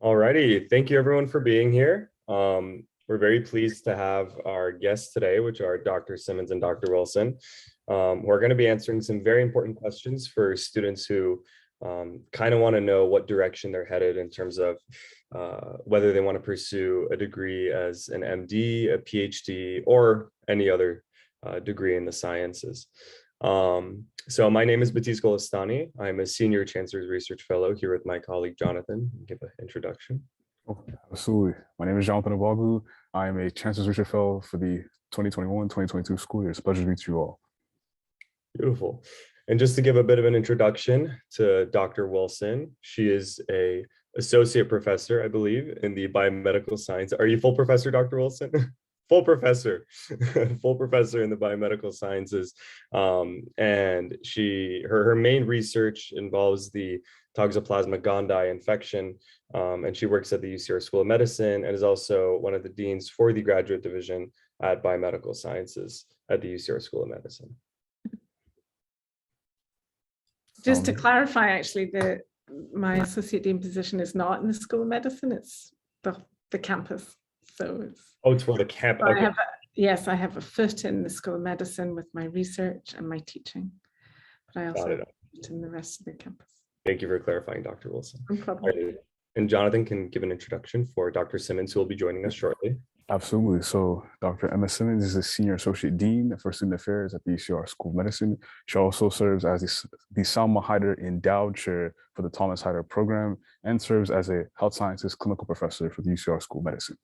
Alrighty, thank you everyone for being here. We're very pleased to have our guests today, which are Dr. Simmons and Dr. Wilson. We're going to be answering some very important questions for students who kind of want to know what direction they're headed in terms of whether they want to pursue a degree as an MD, a PhD, or any other degree in the sciences. So my name is Batiste Golestani. I'm a senior Chancellor's Research Fellow here with my colleague, Jonathan. Give an introduction. Oh, absolutely. My name is Jonathan Abagu. I am a Chancellor's Research Fellow for the 2021-2022 school year. It's a pleasure to meet you all. Beautiful. And just to give a bit of an introduction to Dr. Wilson, she is a associate professor, I believe, in the biomedical science. Are you full professor, Dr. Wilson? Full professor, full professor in the biomedical sciences. And her main research involves the Toxoplasma gondii infection. And she works at the UCR School of Medicine and is also one of the deans for the graduate division at biomedical sciences at the UCR School of Medicine. Just to clarify, actually, my associate dean position is not in the School of Medicine, it's the campus. So it's for the camp. Okay. Yes, I have a foot in the School of Medicine with my research and my teaching, but I also have a foot in the rest of the campus. Thank you for clarifying, Dr. Wilson. No problem. And Jonathan can give an introduction for Dr. Simmons, who will be joining us shortly. Absolutely. So Dr. Emma Simmons is a Senior Associate Dean for Student Affairs at the UCR School of Medicine. She also serves as the Salma Haider Endowed Chair for the Thomas Haider Program and serves as a Health Sciences Clinical Professor for the UCR School of Medicine.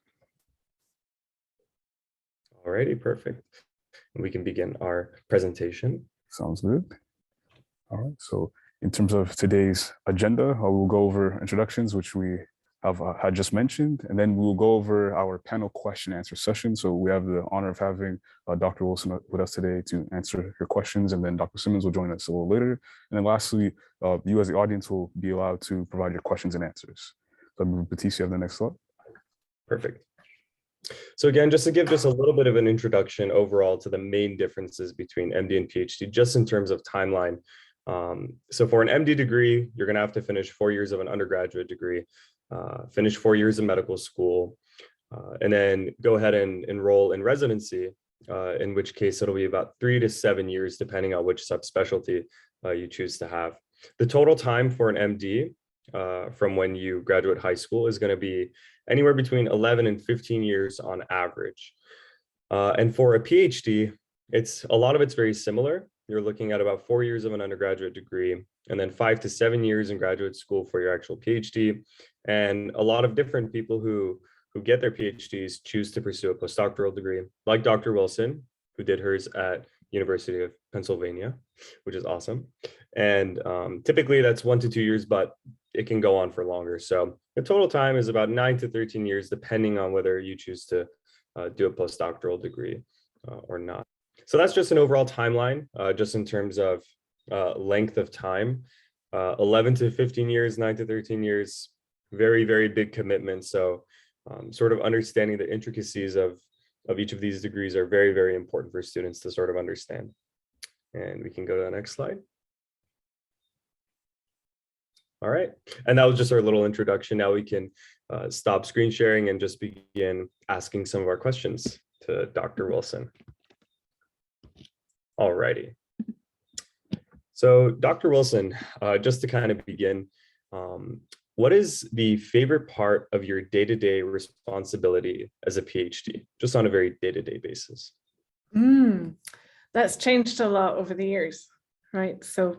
Alrighty, perfect. And we can begin our presentation. Sounds good. All right. So in terms of today's agenda, we'll go over introductions, which we have had just mentioned, and then we'll go over our panel question answer session. So we have the honor of having Dr. Wilson with us today to answer your questions, and then Dr. Simmons will join us a little later. And then lastly, you as the audience will be allowed to provide your questions and answers. So Batiste, you have the next slide. Perfect. So again, just to give just a little bit of an introduction overall to the main differences between MD and PhD, just in terms of timeline. So for an MD degree, you're going to have to finish 4 years of an undergraduate degree, finish 4 years in medical school, and then go ahead and enroll in residency, in which case it'll be about 3 to 7 years, depending on which subspecialty you choose to have. The total time for an MD from when you graduate high school is going to be anywhere between 11 and 15 years on average. And for a PhD, a lot of it's very similar. You're looking at about 4 years of an undergraduate degree, and then 5 to 7 years in graduate school for your actual PhD. And a lot of different people who get their PhDs choose to pursue a postdoctoral degree, like Dr. Wilson, who did hers at University of Pennsylvania, which is awesome. And typically that's 1 to 2 years, but it can go on for longer. So the total time is about 9 to 13 years, depending on whether you choose to do a postdoctoral degree or not. So that's just an overall timeline, just in terms of length of time. 11 to 15 years, 9 to 13 years, very, very big commitment. So sort of understanding the intricacies of each of these degrees are very, very important for students to sort of understand. And we can go to the next slide. All right, and that was just our little introduction. Now we can stop screen sharing and just begin asking some of our questions to Dr. Wilson. All righty. So Dr. Wilson, just to kind of begin, what is the favorite part of your day-to-day responsibility as a PhD, just on a very day-to-day basis? That's changed a lot over the years, right? So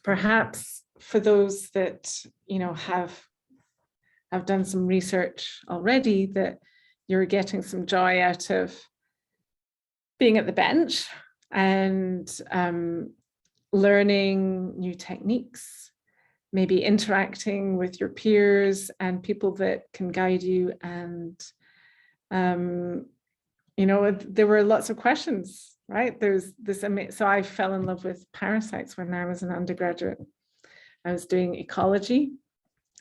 perhaps for those that have done some research already, that you're getting some joy out of being at the bench and learning new techniques, maybe interacting with your peers and people that can guide you. And there were lots of questions, right? There's this, so I fell in love with parasites when I was an undergraduate. I was doing ecology.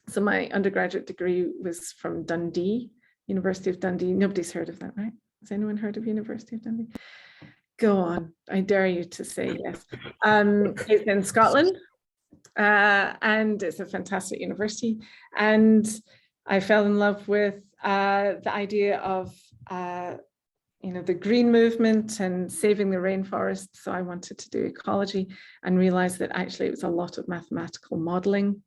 So my undergraduate degree was from Dundee, University of Dundee. Nobody's heard of that, right? Has anyone heard of University of Dundee? Go on, I dare you to say yes. It's in Scotland. and it's a fantastic university. And I fell in love with the idea of the green movement and saving the rainforest. So I wanted to do ecology and realized that actually it was a lot of mathematical modeling.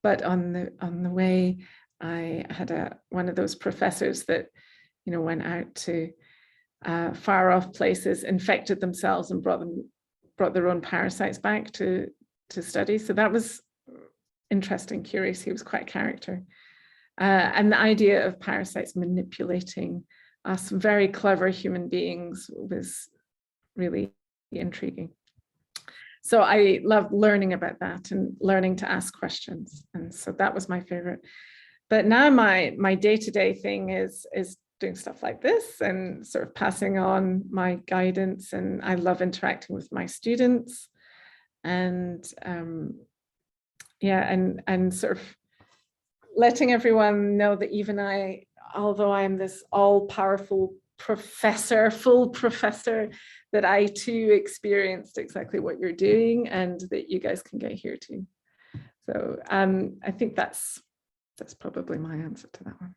But on the way, I had one of those professors that went out to far off places, infected themselves, and brought their own parasites back to study. So that was interesting, curious. He was quite a character. And the idea of parasites manipulating us very clever human beings was really intriguing. So I loved learning about that and learning to ask questions. And so that was my favorite. But now my day-to-day thing is doing stuff like this and sort of passing on my guidance. And I love interacting with my students and and sort of letting everyone know that even I, although I am this all-powerful professor, full professor, that I too experienced exactly what you're doing and that you guys can get here too. So I think that's probably my answer to that one.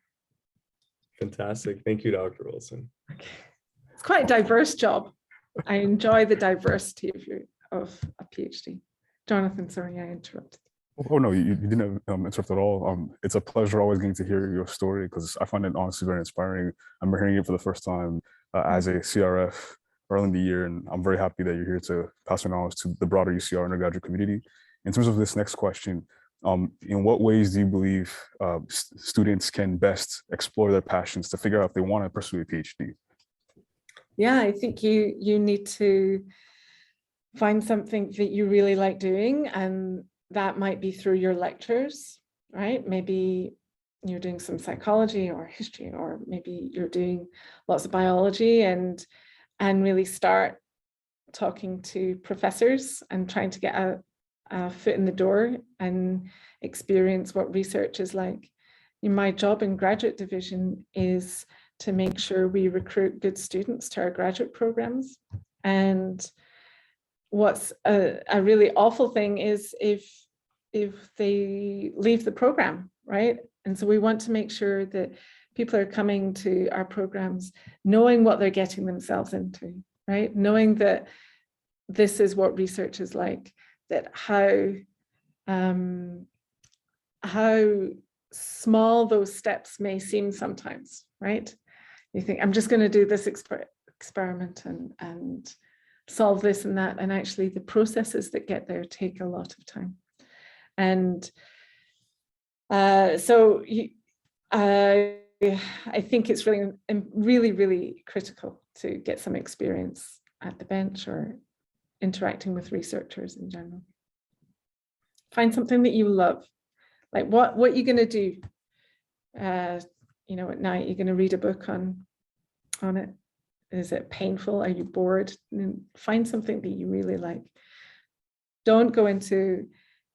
Fantastic. Thank you, Dr. Wilson. Okay. It's quite a diverse job. I enjoy the diversity of a PhD. Jonathan, sorry, I interrupted. Oh no, you didn't interrupt at all. It's a pleasure always getting to hear your story because I find it honestly very inspiring. I'm hearing it for the first time as a CRF early in the year, and I'm very happy that you're here to pass your knowledge to the broader UCR undergraduate community. In terms of this next question, in what ways do you believe students can best explore their passions to figure out if they want to pursue a PhD? Yeah, I think you need to find something that you really like doing, and that might be through your lectures, right? Maybe you're doing some psychology or history, or maybe you're doing lots of biology, and really start talking to professors and trying to get a foot in the door and experience what research is like. My job in graduate division is to make sure we recruit good students to our graduate programs. And what's a really awful thing is if they leave the program, right? And so we want to make sure that people are coming to our programs knowing what they're getting themselves into, right? Knowing that this is what research is like, that how small those steps may seem sometimes, right? You think, I'm just going to do this experiment and solve this and that, and actually the processes that get there take a lot of time. And so I think it's really critical to get some experience at the bench or interacting with researchers in general. Find something that you love. Like what you're going to do, at night. You're going to read a book on it. Is it painful? Are you bored? And find something that you really like. Don't go into,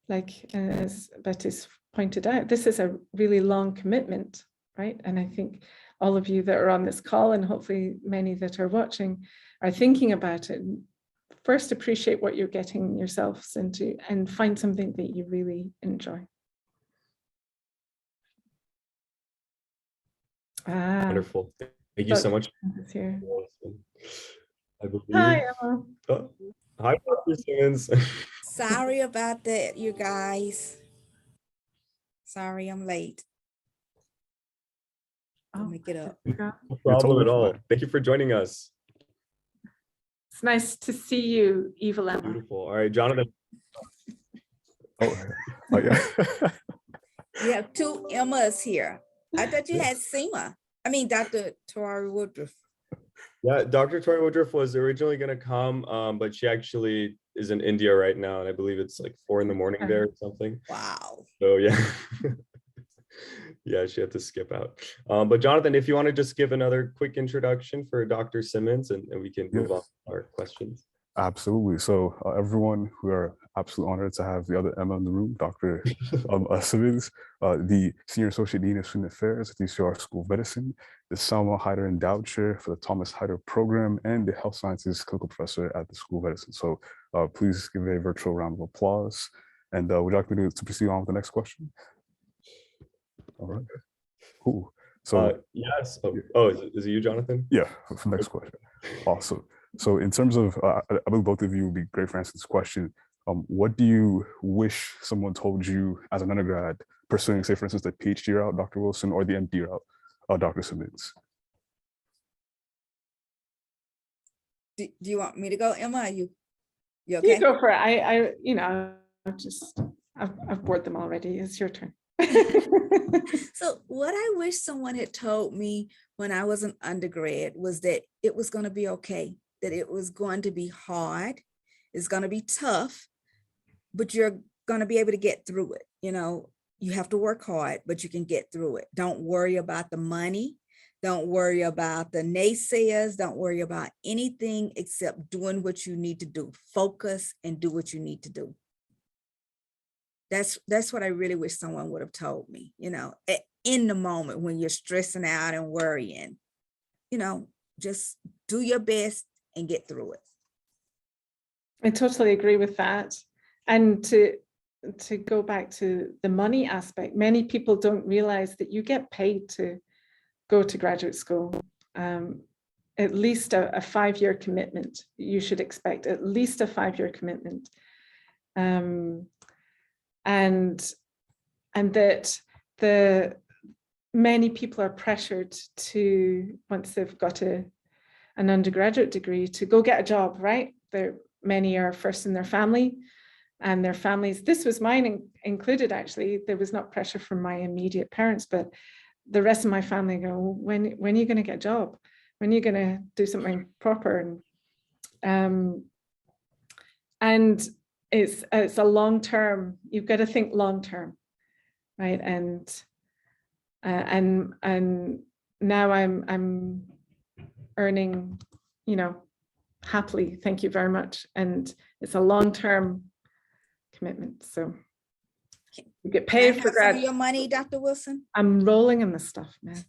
like as Betty's pointed out, this is a really long commitment, right? And I think all of you that are on this call, and hopefully many that are watching, are thinking about it. First, appreciate what you're getting yourselves into and find something that you really enjoy. Wonderful. Thank you so much. Here. I believe. Hi, Emma. Oh, hi, Dr. Simmons. Sorry about that, you guys. Sorry, I'm late. Let me get up. No problem at all. Thank you for joining us. It's nice to see you, Evil Emma. Beautiful. All right, Jonathan. Oh yeah. You have two Emmas here. I thought you had Seema. I mean, Dr. Tori Woodruff. Yeah, Dr. Tori Woodruff was originally going to come, but she actually is in India right now, and I believe it's like 4 in the morning there or something. Wow. So yeah. Yeah, she had to skip out. But Jonathan, if you want to just give another quick introduction for Dr. Simmons, and we can move on to our questions. Absolutely. So everyone, we are absolutely honored to have the other Emma in the room, Dr. Simmons, the Senior Associate Dean of Student Affairs at the UCR School of Medicine, the Salma Hyder Endowed Chair for the Thomas Hyder Program, and the Health Sciences Clinical Professor at the School of Medicine. So please give a virtual round of applause And would you like me to proceed on with the next question? All right. Cool. So yes. Oh, is it you, Jonathan? yeah, for the next question. Awesome. So in terms of, I believe both of you would be great for answering this question. What do you wish someone told you as an undergrad pursuing, say, for instance, the PhD route, Dr. Wilson, or the MD route, Dr. Simmons? Do you want me to go, Emma? Are you okay? You go for it. I've bored them already. It's your turn. So what I wish someone had told me when I was an undergrad was that it was going to be okay, that it was going to be hard, it's going to be tough, but you're going to be able to get through it. You know, you have to work hard, but you can get through it. Don't worry about the money. Don't worry about the naysayers. Don't worry about anything except doing what you need to do. Focus and do what you need to do. That's what I really wish someone would have told me, you know, in the moment when you're stressing out and worrying, you know, just do your best and get through it. I totally agree with that. And to go back to the money aspect, many people don't realize that you get paid to go to graduate school. At least a 5-year commitment. You should expect at least a 5-year commitment. And that many people are pressured to, once they've got an undergraduate degree, to go get a job, right? Many are first in their family, and their families, this was mine included actually, there was not pressure from my immediate parents, but the rest of my family go, when are you going to get a job? When are you going to do something proper? And it's a long term, you've got to think long term, right? And now I'm earning, you know, happily, thank you very much. And it's a long term commitment. So you get paid for some of your money, Dr. Wilson? I'm rolling in the stuff, man.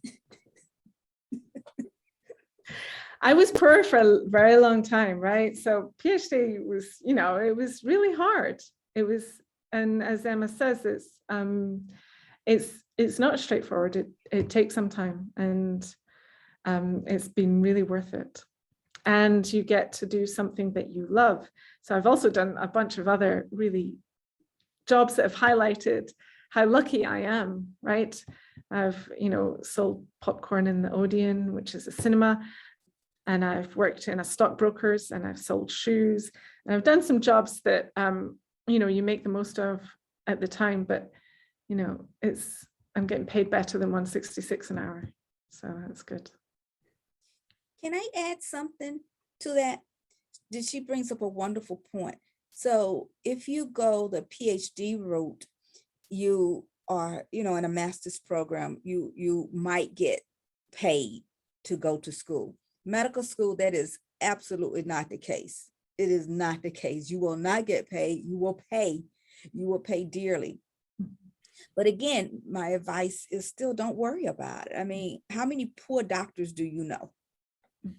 I was poor for a very long time, right? So PhD was, you know, it was really hard. It was, and as Emma says, it's not straightforward. It takes some time, and it's been really worth it. And you get to do something that you love. So I've also done a bunch of other really jobs that have highlighted how lucky I am, right? I've, you know, sold popcorn in the Odeon, which is a cinema. And I've worked in a stockbrokers, and I've sold shoes, and I've done some jobs that, you know, you make the most of at the time, but, you know, I'm getting paid better than $166 an hour. So that's good. Can I add something to that? She brings up a wonderful point. So if you go the PhD route, you are, you know, in a master's program, you might get paid to go to school. Medical school, that is absolutely not the case. It is not the case. You will not get paid. You will pay dearly. But again, my advice is still don't worry about it. I mean, how many poor doctors do you know?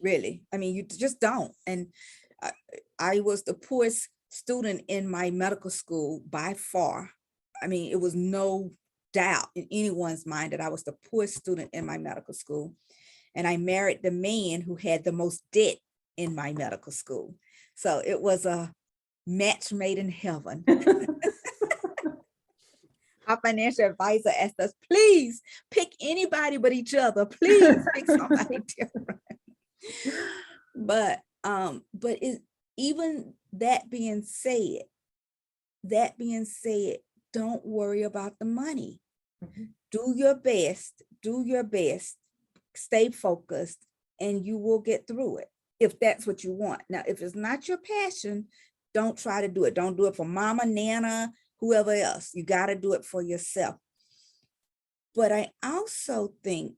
Really? I mean, you just don't. And I was the poorest student in my medical school by far. I mean, it was no doubt in anyone's mind that I was the poorest student in my medical school. And I married the man who had the most debt in my medical school. So it was a match made in heaven. Our financial advisor asked us, please pick anybody but each other. Please pick somebody different. But even that being said, don't worry about the money. Mm-hmm. Do your best, stay focused, and you will get through it if that's what you want. Now, if it's not your passion, don't try to do it. Don't do it for mama, nana, whoever else. You got to do it for yourself. But I also think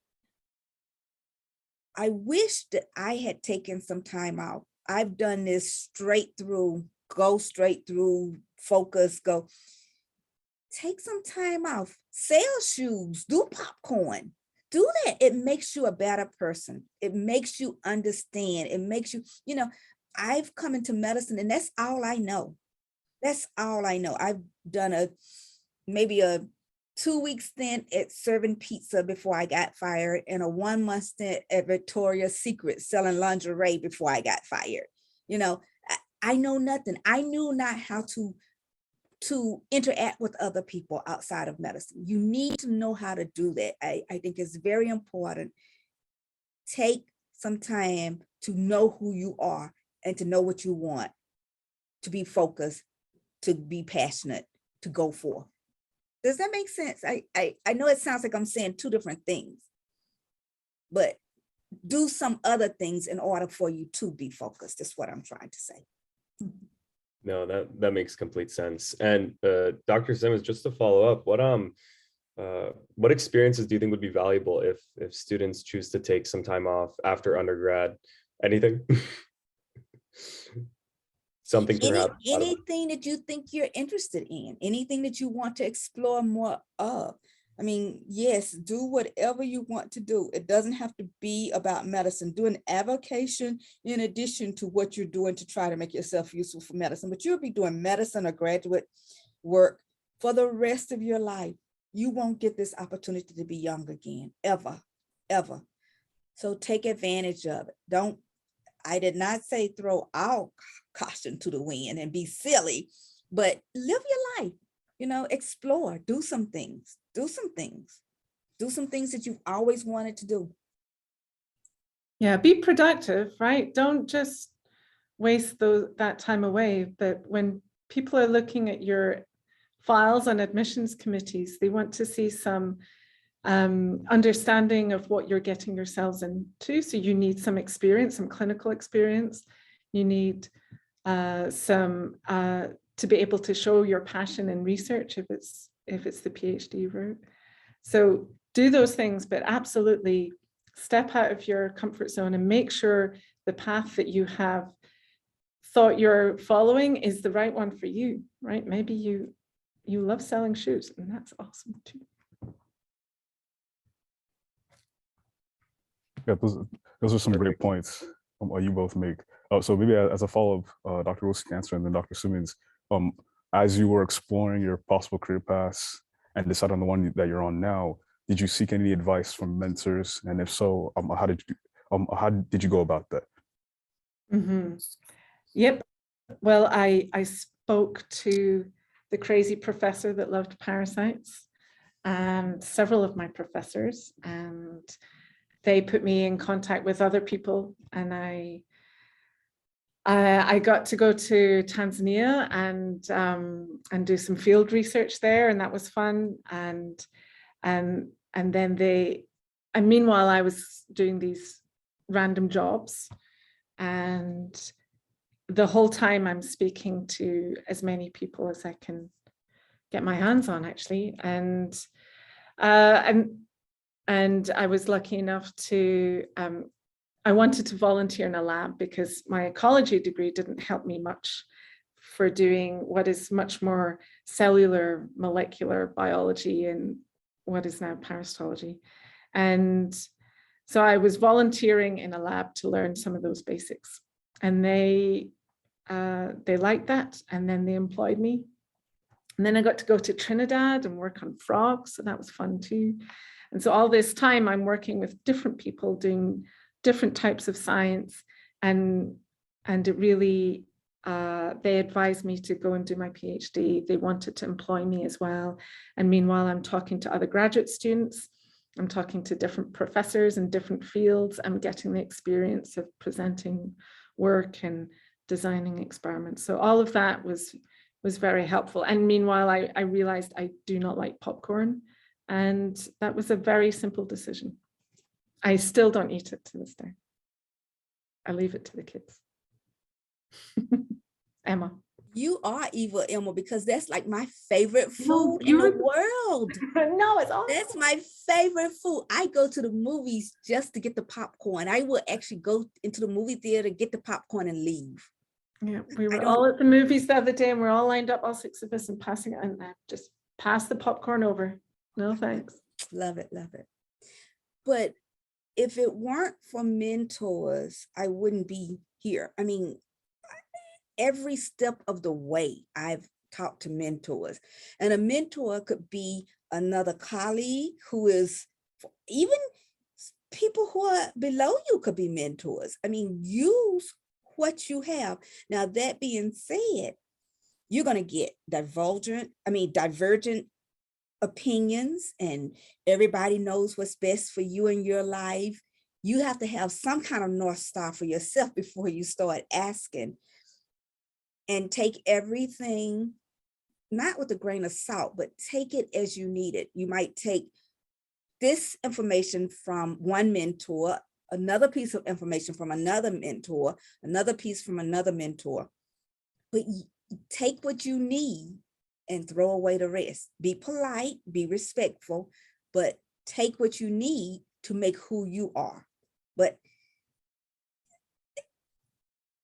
I wish that I had taken some time out. I've done this go straight through, focus, go. Take some time off, sell shoes, do popcorn, do that. It makes you a better person. It makes you understand. It makes you, you know, I've come into medicine and that's all I know. That's all I know. I've done maybe a 2-week stint at serving pizza before I got fired, and a 1-month stint at Victoria's Secret selling lingerie before I got fired. You know, I know nothing. I knew not how to interact with other people outside of medicine. You need to know how to do that. I think it's very important. Take some time to know who you are and to know what you want, to be focused, to be passionate, to go for. Does that make sense? I know it sounds like I'm saying 2 different things, but do some other things in order for you to be focused, is what I'm trying to say. No, that makes complete sense. And Dr. Simmons, just to follow up, what experiences do you think would be valuable if students choose to take some time off after undergrad? Anything? Something perhaps anything that you think you're interested in, anything that you want to explore more of. I mean, yes, do whatever you want to do. It doesn't have to be about medicine. Do an avocation in addition to what you're doing to try to make yourself useful for medicine, but you'll be doing medicine or graduate work for the rest of your life. You won't get this opportunity to be young again, ever, ever. So take advantage of it. I did not say throw our caution to the wind and be silly, but live your life, explore, do some things that you've always wanted to do. Yeah, be productive, right? Don't just waste that time away. But when people are looking at your files on admissions committees, they want to see some understanding of what you're getting yourselves into. So you need some experience, some clinical experience. You need some to be able to show your passion in research if it's the PhD route. So do those things, but absolutely step out of your comfort zone and make sure the path that you have thought you're following is the right one for you, right? Maybe you love selling shoes, and that's awesome too. Yeah, those are some great points you both make. So maybe as a follow-up, Dr. Rose can answer, and then Dr. Simmons, as you were exploring your possible career paths and decide on the one that you're on now, did you seek any advice from mentors? And if so, how did you go about that? Mm-hmm. Yep. Well, I spoke to the crazy professor that loved parasites and several of my professors, and they put me in contact with other people, and I got to go to Tanzania and do some field research there, and that was fun. And then meanwhile I was doing these random jobs, and the whole time I'm speaking to as many people as I can get my hands on, actually. And I was lucky enough to, I wanted to volunteer in a lab because my ecology degree didn't help me much for doing what is much more cellular molecular biology and what is now parasitology. And so I was volunteering in a lab to learn some of those basics, and they liked that, and then they employed me. And then I got to go to Trinidad and work on frogs, so that was fun too. And so all this time I'm working with different people doing different types of science, and it really, they advised me to go and do my PhD. They wanted to employ me as well. And meanwhile, I'm talking to other graduate students. I'm talking to different professors in different fields. I'm getting the experience of presenting work and designing experiments. So all of that was very helpful. And meanwhile, I realized I do not like popcorn. And that was a very simple decision. I still don't eat it to this day. I leave it to the kids. Emma. You are evil, Emma, because that's like my favorite food in the world. No, it's awesome. That's my favorite food. I go to the movies just to get the popcorn. I will actually go into the movie theater, get the popcorn, and leave. Yeah, we were all at the movies the other day, and we're all lined up, all 6 of us, and passing it, and just pass the popcorn over. No thanks. Love it, love it. But if it weren't for mentors, I wouldn't be here. I mean, every step of the way, I've talk to mentors. And a mentor could be another colleague who is, even people who are below you could be mentors. I mean, use what you have. Now, that being said, you're going to get divergent opinions, and everybody knows what's best for you in your life. You have to have some kind of North Star for yourself before you start asking, and take everything, not with a grain of salt, but take it as you need it. You might take this information from one mentor, another piece of information from another mentor, another piece from another mentor, but take what you need and throw away the rest. Be polite, be respectful, but take what you need to make who you are. But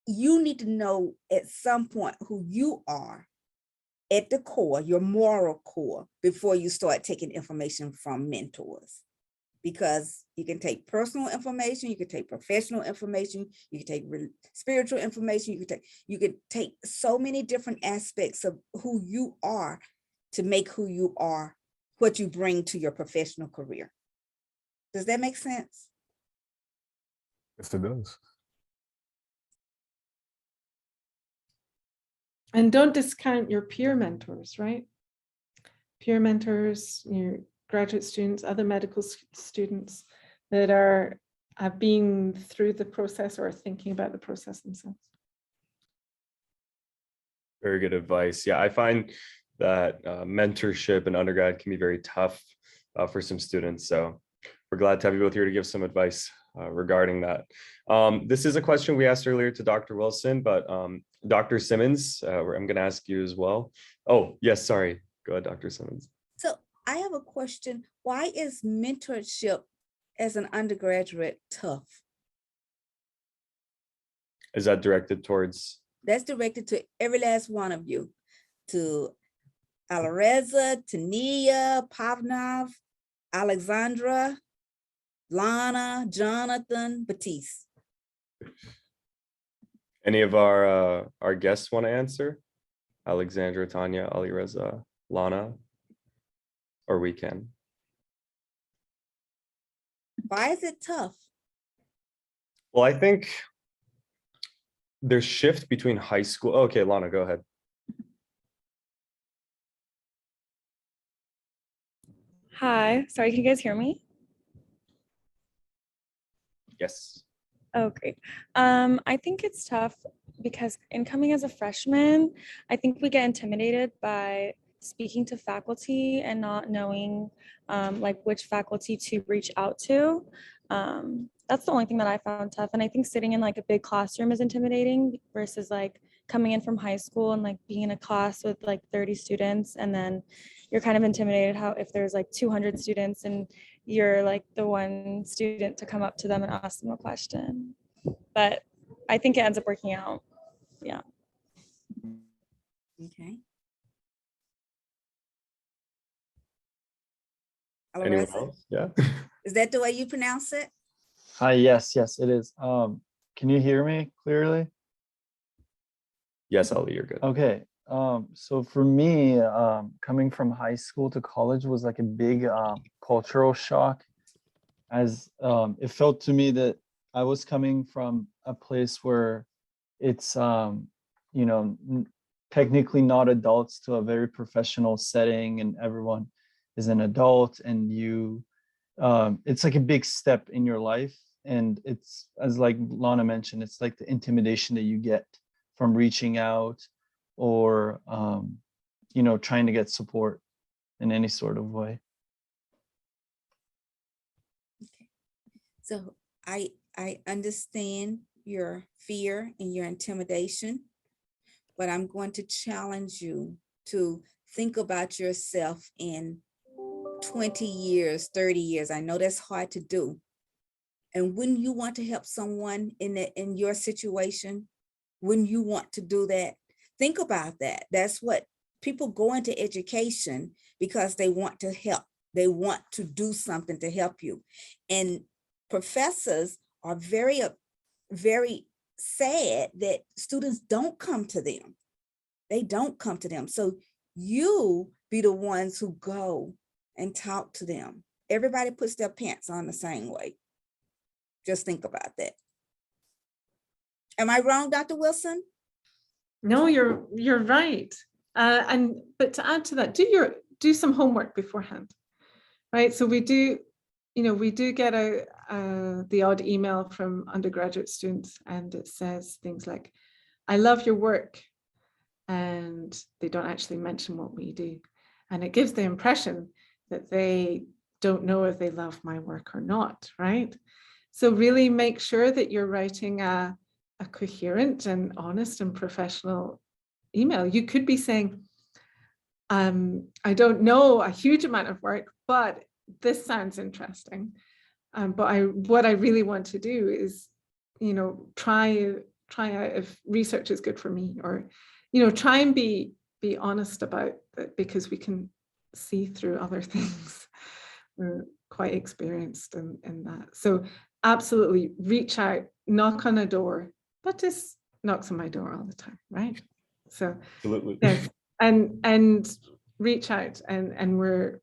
you need to know at some point who you are at the core, your moral core, before you start taking information from mentors. Because you can take personal information, you can take professional information, you can take spiritual information, you could take so many different aspects of who you are to make who you are, what you bring to your professional career. Does that make sense? Yes, it does. And don't discount your peer mentors, right? Peer mentors, your graduate students, other medical students that have been through the process or are thinking about the process themselves. Very good advice. Yeah, I find that mentorship in undergrad can be very tough for some students. So we're glad to have you both here to give some advice regarding that. This is a question we asked earlier to Dr. Wilson, but Dr. Simmons, I'm going to ask you as well. Oh, yes, sorry. Go ahead, Dr. Simmons. So I have a question. Why is mentorship as an undergraduate tough? Is that directed towards? That's directed to every last one of you, to Alareza, Tania, Pavnov, Alexandra, Lana, Jonathan, Batiste. Any of our guests want to answer? Alexandra, Tanya, Alireza, Lana, or we can. Why is it tough? Well, I think there's shift between high school. Okay, Lana, go ahead. Hi, sorry, can you guys hear me? Yes. Oh, great. I think it's tough because incoming as a freshman, I think we get intimidated by speaking to faculty and not knowing like which faculty to reach out to. That's the only thing that I found tough. And I think sitting in like a big classroom is intimidating versus like coming in from high school and like being in a class with like 30 students, and then you're kind of intimidated how if there's like 200 students and you're like the one student to come up to them and ask them a question. But I think it ends up working out. Yeah. Okay. Anyone Alareza, else? Yeah. is that the way you pronounce it? Hi, yes, it is. Can you hear me clearly? Yes, Ali, you're good. Okay. So for me, coming from high school to college was like a big cultural shock, as it felt to me that I was coming from a place where it's you know, technically not adults to a very professional setting, and everyone is an adult, and you it's like a big step in your life. And it's, as like Lana mentioned, it's like the intimidation that you get from reaching out or you know, trying to get support in any sort of way. Okay. So I understand your fear and your intimidation, but I'm going to challenge you to think about yourself in 20 years, 30 years. I know that's hard to do. And when you want to help someone in your situation, when you want to do that, think about that. That's what people go into education, because they want to help. They want to do something to help you. And professors are very sad that students don't come to them. they don't come to them. So you be the ones who go and talk to them. Everybody puts their pants on the same way. Just think about that. Am I wrong, Dr. Wilson? No, you're right. But to add to that, do some homework beforehand, right? So we do get the odd email from undergraduate students, and it says things like, "I love your work," and they don't actually mention what we do, and it gives the impression that they don't know if they love my work or not, right? So really make sure that you're writing a coherent and honest and professional email. You could be saying, I don't know a huge amount of work, but this sounds interesting. What I really want to do is, try out if research is good for me, or, try and be honest about it, because we can see through other things. We're quite experienced in that. So absolutely reach out, knock on a door. That just knocks on my door all the time, right? So Absolutely. yes, and reach out, and we're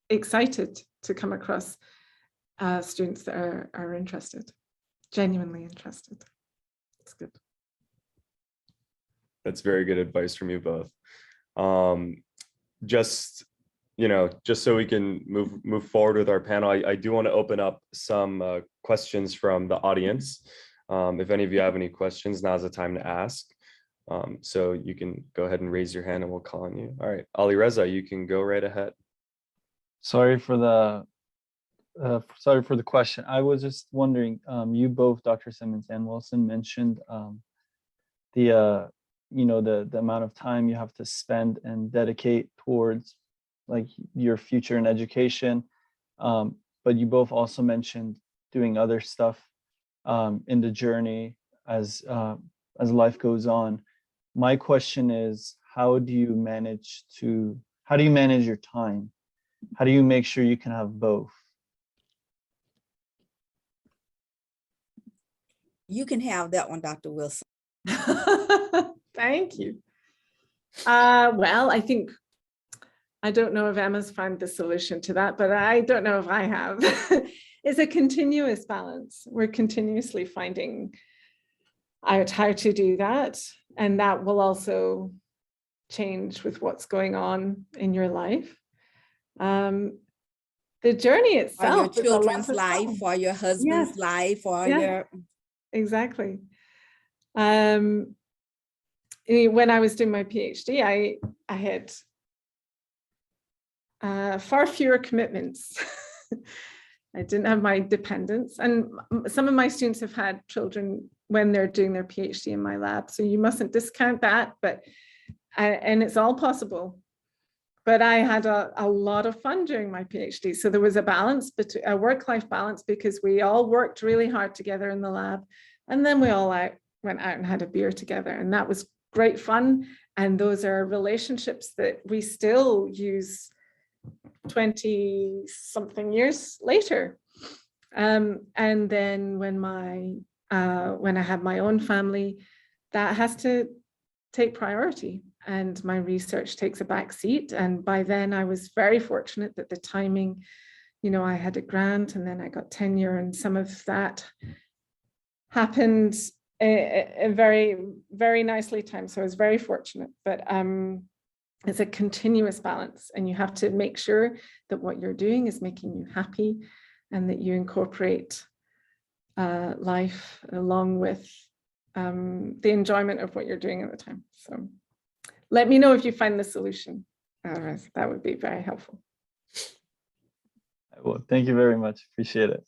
excited to come across students that are interested, genuinely interested. It's good. That's very good advice from you both. Just so we can move forward with our panel, I do want to open up some questions from the audience. If any of you have any questions, now's the time to ask. So you can go ahead and raise your hand and we'll call on you. All right, Ali Reza, you can go right ahead. Sorry for the question. I was just wondering, you both, Dr. Simmons and Wilson, mentioned the amount of time you have to spend and dedicate towards like your future in education. But you both also mentioned doing other stuff in the journey as life goes on. My question is, how do you manage your time? How do you make sure you can have both? You can have that one, Dr. Wilson. Thank you. Well, I don't know if Emma's found the solution to that, but I don't know if I have. It's a continuous balance. We're continuously finding out how to do that. And that will also change with what's going on in your life. The journey Or itself, your children's life, or your husband's life, or your... Exactly. When I was doing my PhD, I had far fewer commitments. I didn't have my dependents, and some of my students have had children when they're doing their PhD in my lab. So you mustn't discount that, and it's all possible. But I had a lot of fun during my PhD. So there was a balance, a work-life balance, because we all worked really hard together in the lab. And then we all went out and had a beer together. And that was great fun. And those are relationships that we still use 20 something years later. And then when I have my own family, that has to take priority, and my research takes a back seat. And by then I was very fortunate that the timing, I had a grant, and then I got tenure, and some of that happened very, very nicely timed. So I was very fortunate, but it's a continuous balance, and you have to make sure that what you're doing is making you happy, and that you incorporate life along with the enjoyment of what you're doing at the time. So let me know if you find the solution. That would be very helpful. Well, thank you very much. Appreciate it.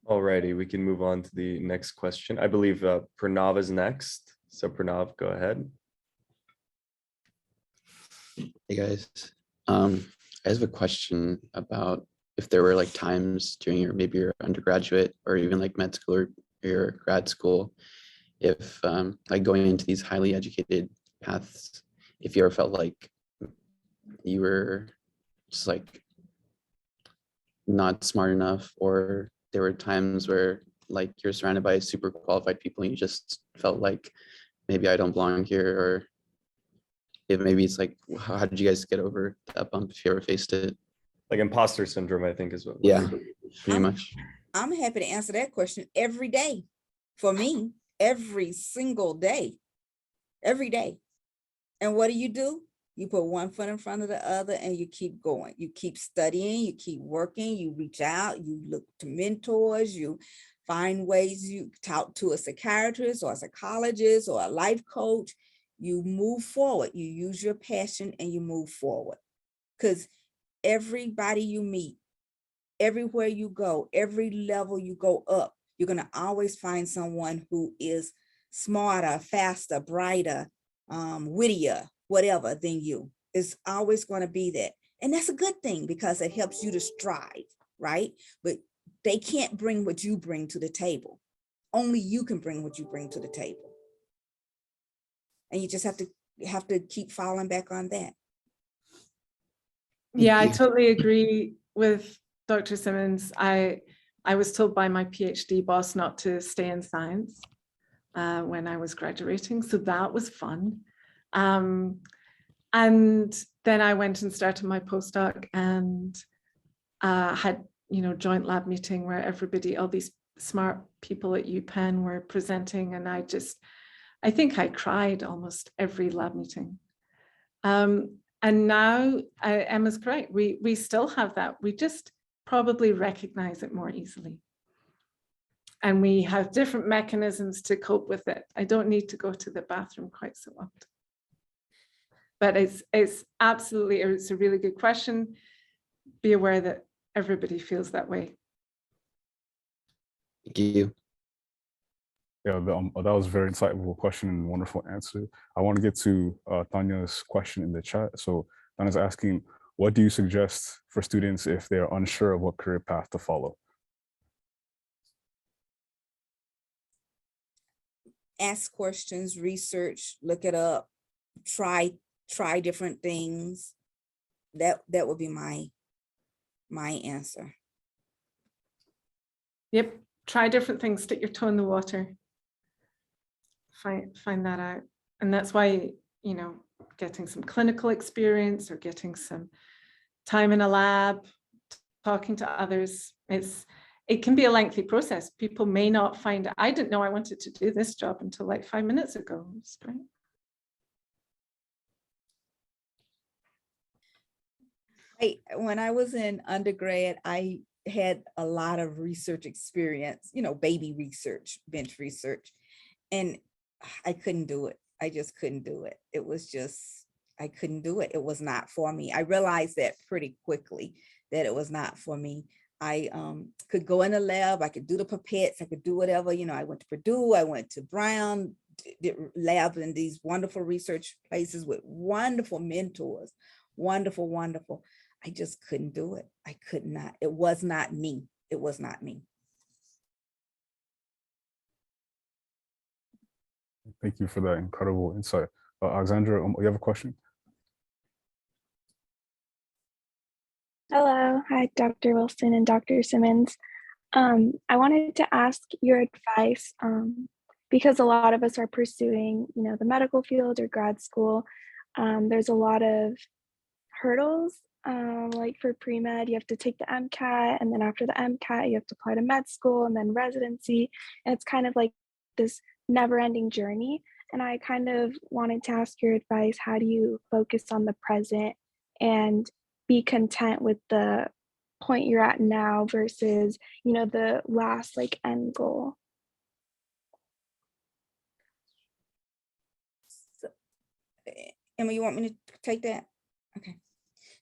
All righty, we can move on to the next question. I believe Pranav is next. So Pranav, go ahead. Hey guys, I have a question about if there were like times during maybe your undergraduate or even like med school or your grad school, if like going into these highly educated paths, if you ever felt like you were just like not smart enough, or there were times where like you're surrounded by super qualified people and you just felt like maybe I don't belong here, or if maybe it's like, how did you guys get over that bump if you ever faced it? Like imposter syndrome, I think is what. Yeah, pretty I'm- much. I'm happy to answer that question every day. For me, every single day, every day. And what do? You put one foot in front of the other and you keep going. You keep studying, you keep working, you reach out, you look to mentors, you find ways, you talk to a psychiatrist or a psychologist or a life coach. You move forward, you use your passion and you move forward. Because everybody you meet, everywhere you go, every level you go up, you're going to always find someone who is smarter, faster, brighter, wittier, whatever than you. It's always going to be that. And that's a good thing because it helps you to strive, right? But they can't bring what you bring to the table. Only you can bring what you bring to the table. And you just have to keep falling back on that. Yeah, I totally agree with Dr. Simmons. I was told by my PhD boss not to stay in science when I was graduating, so that was fun. And then I went and started my postdoc and had, joint lab meeting where everybody, all these smart people at UPenn were presenting, and I think I cried almost every lab meeting. And now Emma's correct. We still have that. We just probably recognize it more easily. And we have different mechanisms to cope with it. I don't need to go to the bathroom quite so often. But it's absolutely, it's a really good question. Be aware that everybody feels that way. Thank you. Yeah, that was a very insightful question and wonderful answer. I want to get to Tanya's question in the chat. So Tanya's asking, what do you suggest for students if they're unsure of what career path to follow? Ask questions, research, look it up, try different things. That would be my answer. Yep, try different things, stick your toe in the water. Find that out. And that's why, getting some clinical experience or getting some time in a lab, talking to others, it can be a lengthy process. People may not find, I didn't know I wanted to do this job until like 5 minutes ago. It's great. When I was in undergrad, I had a lot of research experience, baby research, bench research, and I couldn't do it. I just couldn't do it. It was just, I couldn't do it. It was not for me. I realized that pretty quickly that it was not for me. I could go in the lab, I could do the pipettes, I could do whatever, I went to Purdue, I went to Brown, did labs in these wonderful research places with wonderful mentors, wonderful, wonderful. I just couldn't do it. I could not. It was not me. It was not me. Thank you for that incredible insight. Alexandra, you have a question? Hello. Hi, Dr. Wilson and Dr. Simmons. I wanted to ask your advice because a lot of us are pursuing, the medical field or grad school. There's a lot of hurdles. Like for pre-med, you have to take the MCAT, and then after the MCAT, you have to apply to med school and then residency. And it's kind of like this never-ending journey. And I kind of wanted to ask your advice. How do you focus on the present and be content with the point you're at now versus, the last end goal? So, Emma, you want me to take that? Okay.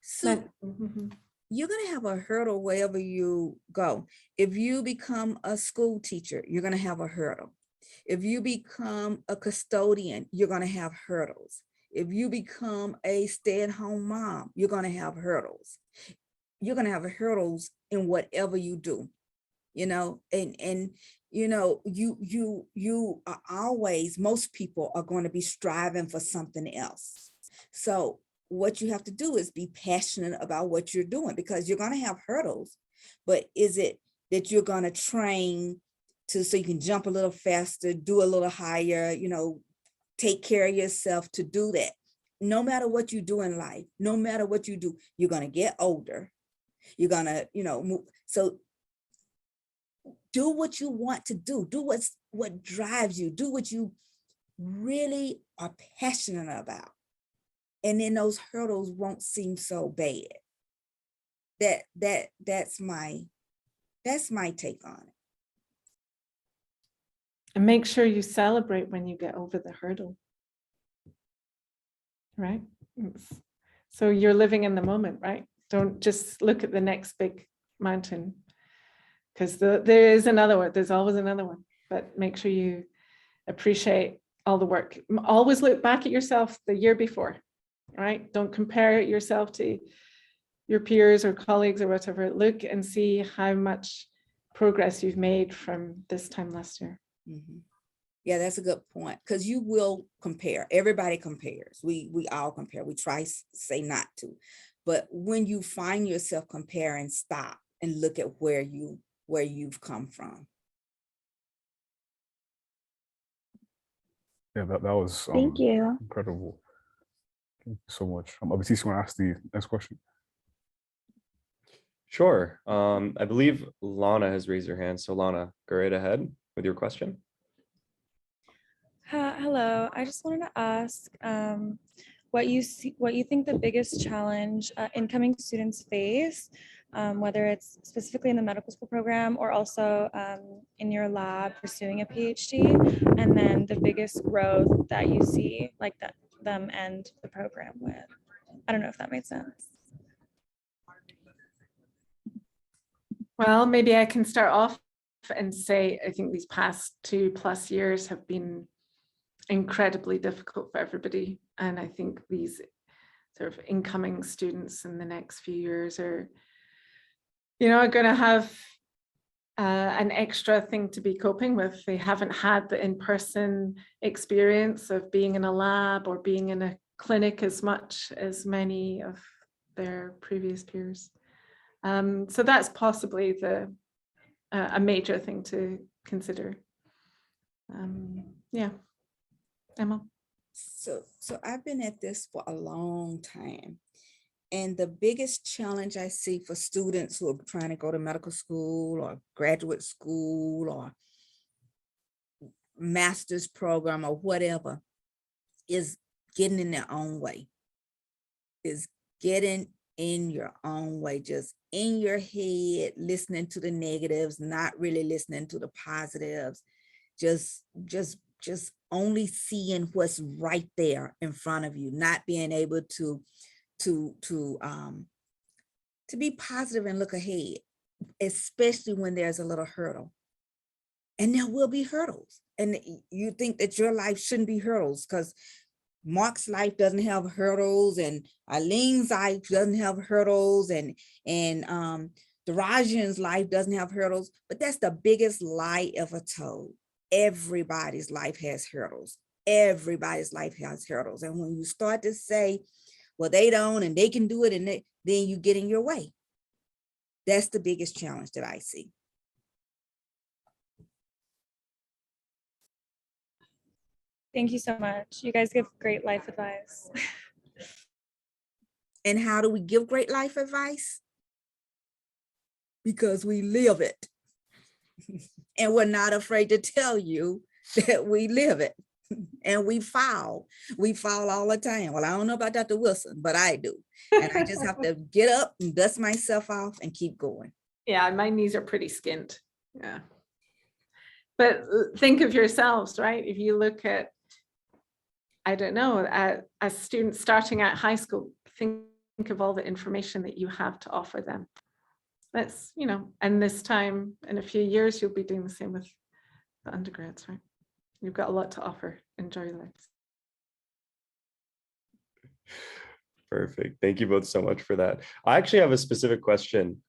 So you're going to have a hurdle wherever you go. If you become a school teacher, you're going to have a hurdle. If you become a custodian, you're going to have hurdles. If you become a stay-at-home mom, you're going to have hurdles. You're going to have hurdles in whatever you do, you are always, most people are going to be striving for something else. So what you have to do is be passionate about what you're doing, because you're going to have hurdles, but is it that you're going to train so you can jump a little faster, do a little higher, take care of yourself to do that. No matter what you do in life, no matter what you do, you're going to get older. You're going to, move. So do what you want to do. Do what drives you. Do what you really are passionate about. And then those hurdles won't seem so bad. That's my take on it. And make sure you celebrate when you get over the hurdle. Right? So you're living in the moment, right? Don't just look at the next big mountain, because there is another one. There's always another one. But make sure you appreciate all the work. Always look back at yourself the year before, right? Don't compare yourself to your peers or colleagues or whatever. Look and see how much progress you've made from this time last year. Mm-hmm. Yeah, that's a good point, because you will compare. Everybody compares. We all compare. We try to say not to, but when you find yourself comparing, stop and look at where you've come from. Yeah, that was Thank you. incredible. Thank you so much. Baptiste, want to ask the next question? Sure. I believe Lana has raised her hand. So Lana, go right ahead with your question. Hello, I just wanted to ask what you think the biggest challenge incoming students face, whether it's specifically in the medical school program or also in your lab pursuing a PhD, and then the biggest growth that you see like them end the program with. I don't know if that made sense. Well, maybe I can start off and say, I think these past 2+ years have been incredibly difficult for everybody. And I think these sort of incoming students in the next few years are, are going to have an extra thing to be coping with. They haven't had the in-person experience of being in a lab or being in a clinic as much as many of their previous peers. So that's possibly a major thing to consider. Yeah. Emma? So I've been at this for a long time. And the biggest challenge I see for students who are trying to go to medical school or graduate school or master's program or whatever is getting in their own way. Is getting in your own way, just in your head, listening to the negatives, not really listening to the positives, just only seeing what's right there in front of you, not being able to be positive and look ahead, especially when there's a little hurdle. And there will be hurdles. And you think that your life shouldn't be hurdles, because Mark's life doesn't have hurdles, and Eileen's life doesn't have hurdles, and Darajan's life doesn't have hurdles. But that's the biggest lie ever told. Everybody's life has hurdles. Everybody's life has hurdles. And when you start to say, well, they don't, and they can do it, and then you get in your way. That's the biggest challenge that I see. Thank you so much. You guys give great life advice. And how do we give great life advice? Because we live it. And we're not afraid to tell you that we live it. And we fall. We fall all the time. Well, I don't know about Dr. Wilson, but I do. And I just have to get up and dust myself off and keep going. Yeah, my knees are pretty skinned. Yeah. But think of yourselves, right? If you look at, I don't know, a student starting at high school, think of all the information that you have to offer them. That's, and this time in a few years, you'll be doing the same with the undergrads, right? You've got a lot to offer. Enjoy your lives. Perfect. Thank you both so much for that. I actually have a specific question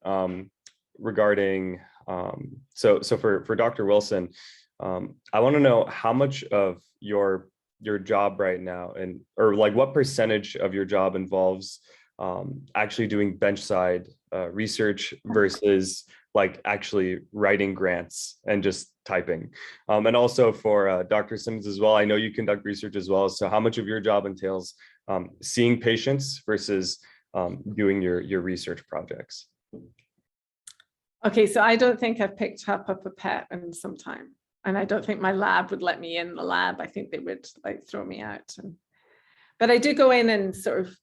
regarding, so for Dr. Wilson, I want to know how much of your job right now, or like what percentage of your job involves actually doing bench side research versus like actually writing grants and just typing. And also for Dr. Simmons as well, I know you conduct research as well. So how much of your job entails seeing patients versus doing your research projects? Okay, so I don't think I've picked up a pipette in some time. And I don't think my lab would let me in the lab. I think they would like throw me out. But I do go in and sort of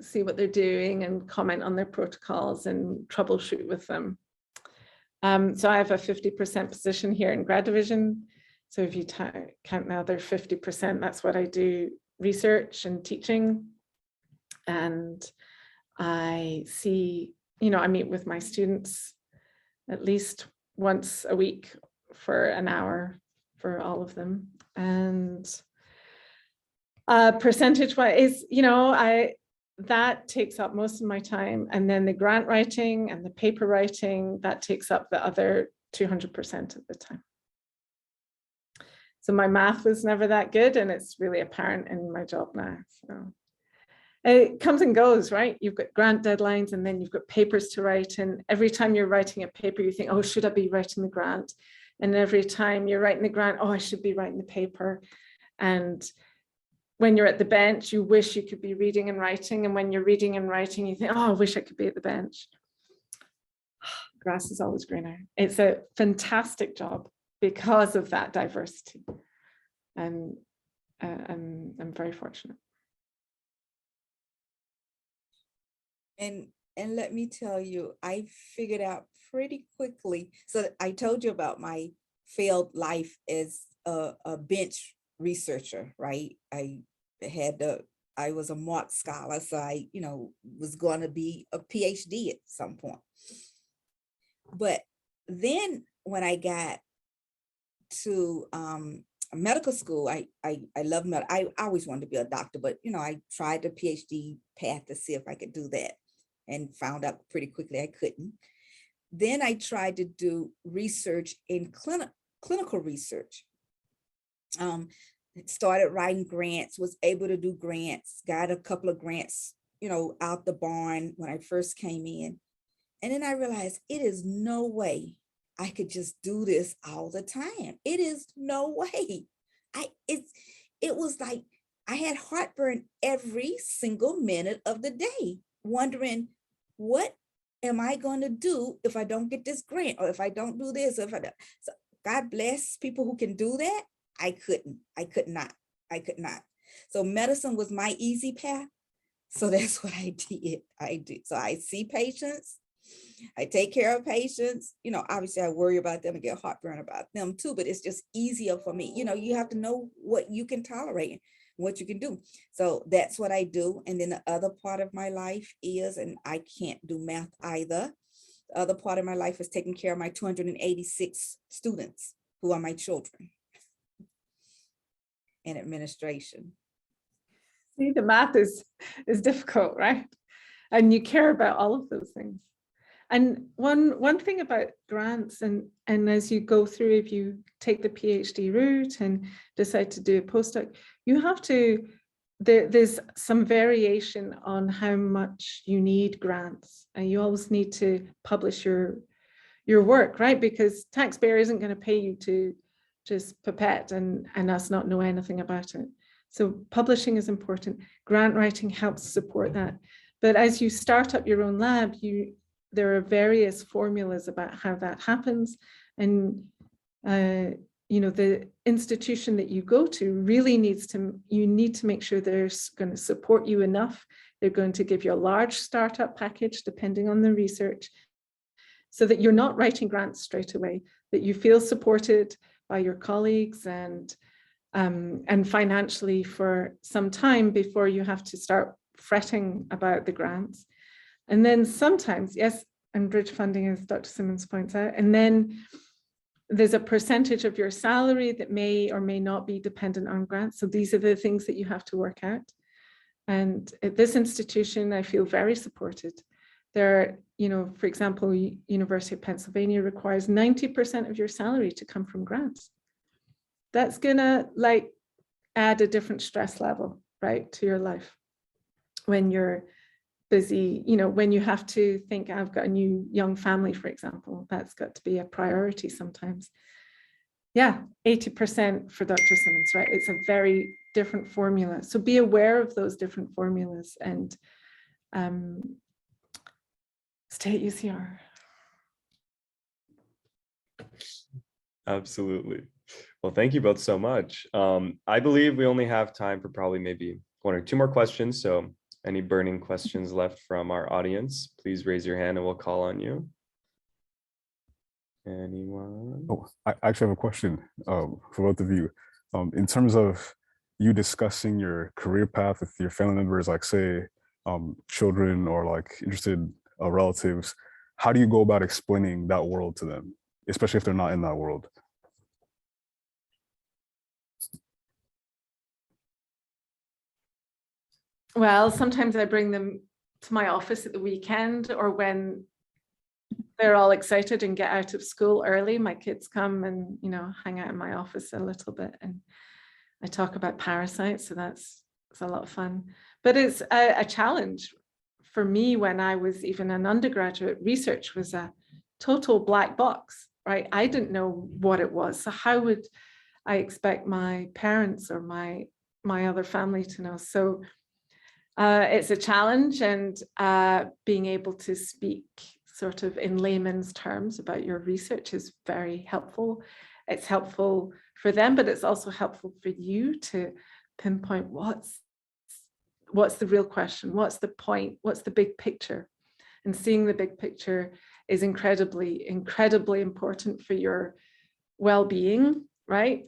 see what they're doing and comment on their protocols and troubleshoot with them. So I have a 50% position here in grad division. So if you count the other 50%, that's what I do, research and teaching. And I see, I meet with my students at least once a week for an hour for all of them. And percentage-wise, that takes up most of my time. And then the grant writing and the paper writing, that takes up the other 200% of the time. So my math was never that good, and it's really apparent in my job now. So it comes and goes, right? You've got grant deadlines, and then you've got papers to write. And every time you're writing a paper, you think, oh, should I be writing the grant? And every time you're writing the grant, oh, I should be writing the paper. And when you're at the bench, you wish you could be reading and writing. And when you're reading and writing, you think, oh, I wish I could be at the bench. Grass is always greener. It's a fantastic job because of that diversity. And I'm very fortunate. And let me tell you, I figured out pretty quickly. So I told you about my failed life as a bench researcher, right? I was a Mark scholar, so I, was going to be a PhD at some point. But then when I got to medical school, I love medical. I always wanted to be a doctor, but I tried the PhD path to see if I could do that, and found out pretty quickly I couldn't. Then I tried to do research in clinical research. Started writing grants, was able to do grants, got a couple of grants, out the barn when I first came in. And then I realized it is no way I could just do this all the time. It is no way. It was like I had heartburn every single minute of the day, wondering, what am I going to do if I don't get this grant, or if I don't do this, or if I don't. So God bless people who can do that. I could not. So medicine was my easy path. So that's what I did. So I see patients, I take care of patients. Obviously I worry about them and get heartburn about them too, but it's just easier for me. You have to know what you can tolerate, what you can do. So that's what I do. And then the other part of my life is, and I can't do math either, the other part of my life is taking care of my 286 students who are my children, and administration. See, the math is difficult, right? And you care about all of those things. And one thing about grants, and as you go through, if you take the PhD route and decide to do a postdoc, you have to, there's some variation on how much you need grants, and you always need to publish your work, right? Because taxpayer isn't going to pay you to just pipette and us not know anything about it. So publishing is important. Grant writing helps support that. But as you start up your own lab, there are various formulas about how that happens. And the institution that you go to really you need to make sure they're going to support you enough. They're going to give you a large startup package, depending on the research, so that you're not writing grants straight away, that you feel supported by your colleagues and financially for some time before you have to start fretting about the grants. And then sometimes, yes, and bridge funding, as Dr. Simmons points out, and then there's a percentage of your salary that may or may not be dependent on grants. So these are the things that you have to work out. And at this institution, I feel very supported. There are, for example, University of Pennsylvania requires 90% of your salary to come from grants. That's gonna add a different stress level, right, to your life when you're busy, you know, when you have to think, I've got a new young family, for example, that's got to be a priority sometimes. Yeah, 80% for Dr. Simmons, right? It's a very different formula. So be aware of those different formulas and stay at UCR. Absolutely. Well, thank you both so much. I believe we only have time for probably maybe 1 or 2 more questions. So any burning questions left from our audience, please raise your hand and we'll call on you. Anyone? Oh, I actually have a question for both of you. In terms of you discussing your career path with your family members, like say children or like interested relatives, how do you go about explaining that world to them, especially if they're not in that world? Well, sometimes I bring them to my office at the weekend, or when they're all excited and get out of school early, my kids come and, you know, hang out in my office a little bit, and I talk about parasites. So it's a lot of fun, but it's a challenge for me. When I was even an undergraduate, research was a total black box, right? I didn't know what it was. So how would I expect my parents or my other family to know? So it's a challenge, and being able to speak sort of in layman's terms about your research is very helpful. It's helpful for them, but it's also helpful for you to pinpoint what's the real question, what's the point, what's the big picture. And seeing the big picture is incredibly, incredibly important for your well-being, right?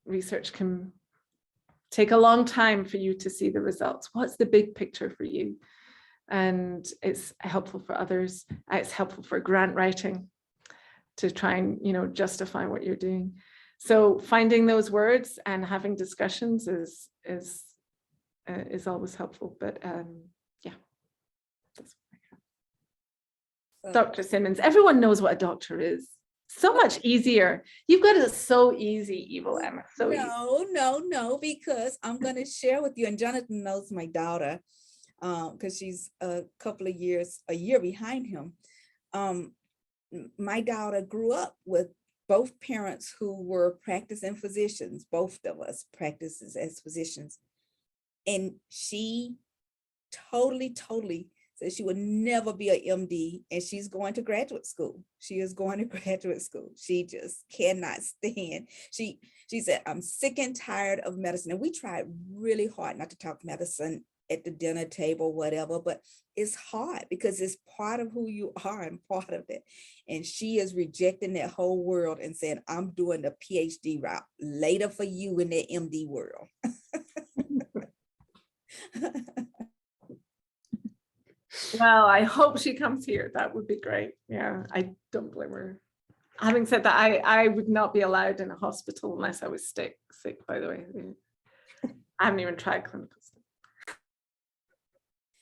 Research can take a long time for you to see the results. What's the big picture for you? And it's helpful for others. It's helpful for grant writing to try and, you know, justify what you're doing. So finding those words and having discussions is always helpful. But yeah, that's what I have. Dr. Simmons, everyone knows what a doctor is. So much easier. You've got it so easy, Evil Emma. So No, because I'm going to share with you, and Jonathan knows my daughter, because she's a year behind him. My daughter grew up with both parents who were practicing physicians. Both of us practices as physicians. And she totally said she would never be an MD, and she's going to graduate school. She is going to graduate school. She just cannot stand. She said, I'm sick and tired of medicine. And we tried really hard not to talk medicine at the dinner table, whatever, but it's hard because it's part of who you are and part of it. And she is rejecting that whole world and saying, I'm doing the PhD route later for you in the MD world. well, I hope she comes here. That would be great. Yeah, I don't blame her. Having said that, I would not be allowed in a hospital unless I was sick, by the way. I haven't even tried clinical stuff.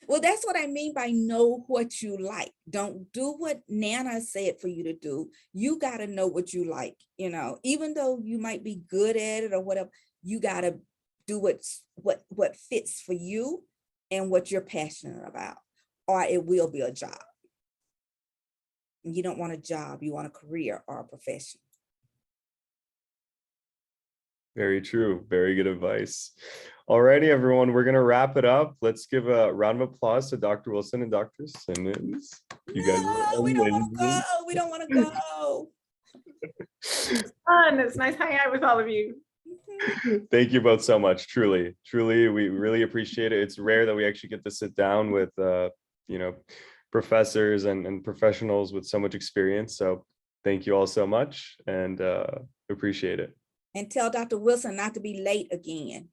Well, that's what I mean by know what you like. Don't do what Nana said for you to do. You got to know what you like, you know, even though you might be good at it or whatever, you got to do what fits for you and what you're passionate about, or it will be a job. You don't want a job, you want a career or a profession. Very true. Very good advice. Alrighty, everyone, we're going to wrap it up. Let's give a round of applause to Dr. Wilson and Dr. Simmons. You guys are we don't want to amazing. go. We don't want to go. It's fun. It's nice hanging out with all of you. Thank you both so much. Truly, we really appreciate it. It's rare that we actually get to sit down with, you know, professors and professionals with so much experience. So thank you all so much, and appreciate it. And tell Dr. Wilson not to be late again.